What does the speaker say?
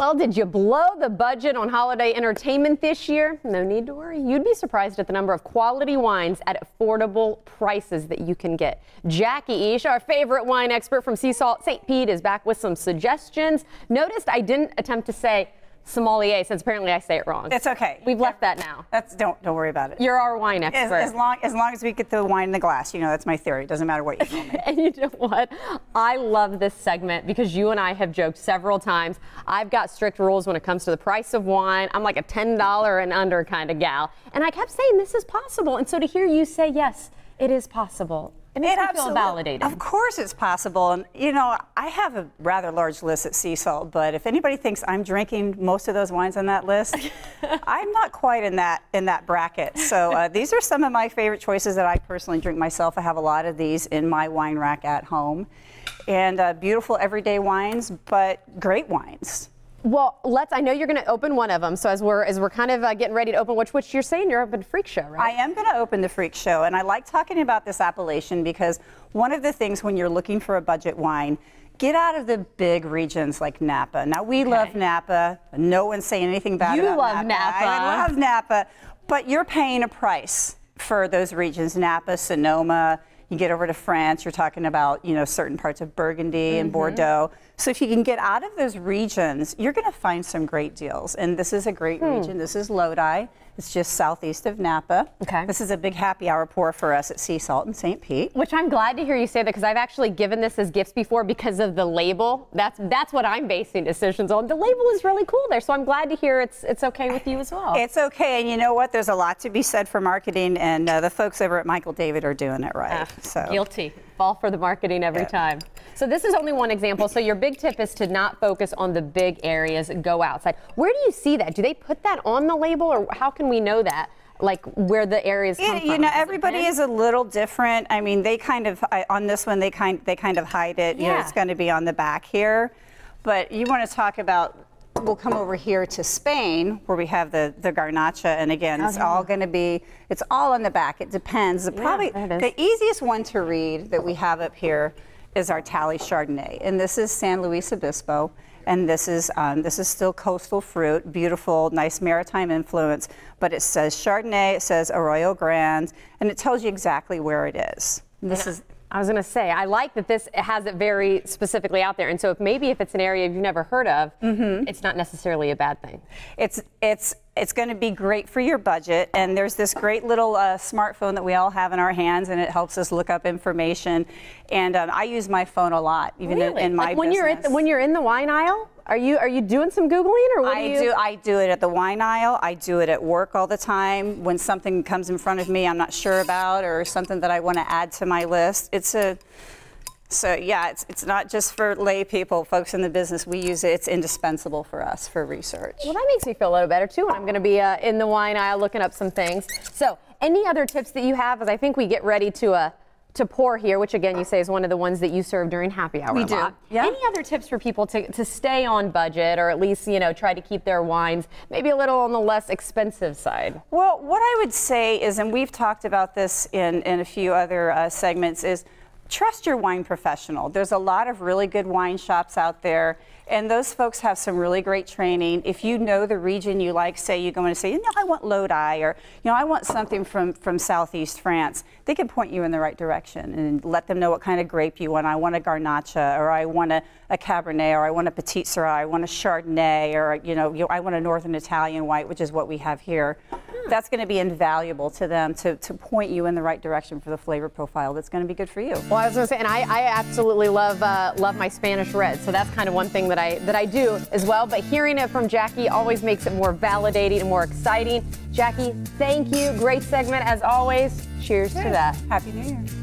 Well, did you blow the budget on holiday entertainment this year? No need to worry. You'd be surprised at the number of quality wines at affordable prices that you can get. Jackie Ish, our favorite wine expert from Sea Salt St. Pete, is back with some suggestions. Noticed I didn't attempt to say sommelier, since apparently I say it wrong. It's okay. We've left that now. Don't worry about it. You're our wine expert. As long as we get the wine in the glass, you know, that's my theory. It doesn't matter what you tell me. And you know what? I love this segment because you and I have joked several times. I've got strict rules when it comes to the price of wine. I'm like a $10 and under kind of gal. And I kept saying this is possible. And so to hear you say, yes, it is possible, it makes me feel validated. Of course it's possible. And, you know, I have a rather large list at Sea Salt, but if anybody thinks I'm drinking most of those wines on that list, I'm not quite in that bracket. So these are some of my favorite choices that I personally drink myself. I have a lot of these in my wine rack at home. And beautiful everyday wines, but great wines. Well, I know you're going to open one of them. So as we're kind of getting ready to open, which you're saying you're open Freak Show, right? I am going to open the Freak Show, and I like talking about this appellation because one of the things when you're looking for a budget wine, get out of the big regions like Napa. Now, we love Napa. No one's saying anything bad about Napa. You love Napa. I love Napa, but you're paying a price for those regions, Napa, Sonoma. You get over to France, you're talking about, you know, certain parts of Burgundy and Bordeaux. So if you can get out of those regions, you're going to find some great deals. And this is a great region. This is Lodi. It's just southeast of Napa. Okay. This is a big happy hour pour for us at Sea Salt in St. Pete. Which I'm glad to hear you say that because I've actually given this as gifts before because of the label. That's what I'm basing decisions on. The label is really cool there, so I'm glad to hear it's okay with you as well. It's okay, and you know what? There's a lot to be said for marketing, and the folks over at Michael David are doing it right. So guilty. Fall for the marketing every time. So this is only one example. So your big tip is to not focus on the big areas, go outside. Where do you see that? Do they put that on the label, or how can we know that? Like where the areas come from? You know, everybody is a little different. I mean, they kind of on this one they kind of hide it. You know, it's going to be on the back here. But you want to talk about? We'll come over here to Spain where we have the Garnacha, and again, it's all going to be. It's all on the back. It depends. Probably the easiest one to read that we have up here is our Tally Chardonnay, and this is San Luis Obispo. And this is still coastal fruit, beautiful, nice maritime influence. But it says Chardonnay, it says Arroyo Grande, and it tells you exactly where it is. This is. I was going to say, I like that this has it very specifically out there. And so maybe if it's an area you've never heard of, it's not necessarily a bad thing. It's going to be great for your budget. And there's this great little smartphone that we all have in our hands, and it helps us look up information. And I use my phone a lot, even in my business. When you're in the wine aisle? Are you doing some Googling, or what I do it at the wine aisle. I do it at work all the time. When something comes in front of me I'm not sure about, or something that I want to add to my list. So yeah, it's not just for lay people, folks in the business. We use it. It's indispensable for us for research. Well, that makes me feel a little better too when I'm going to be in the wine aisle looking up some things. So any other tips that you have as I think we get ready to pour here, which again you say is one of the ones that you serve during happy hour. We do. Yeah. Any other tips for people to stay on budget, or at least, you know, try to keep their wines maybe a little on the less expensive side? Well, what I would say is, and we've talked about this in a few other segments, is trust your wine professional. There's a lot of really good wine shops out there, and those folks have some really great training. If you know the region you like, say you go in and say, you know, I want Lodi, or, you know, I want something from southeast France, they can point you in the right direction and let them know what kind of grape you want. I want a Garnacha, or I want a Cabernet, or I want a Petit Syrah, I want a Chardonnay, or, you know, I want a Northern Italian white, which is what we have here. That's going to be invaluable to them to point you in the right direction for the flavor profile that's going to be good for you. Well, I was going to say, and I absolutely love my Spanish red, so that's kind of one thing that I do as well. But hearing it from Jackie always makes it more validating and more exciting. Jackie, thank you. Great segment as always. Cheers to that. Happy New Year.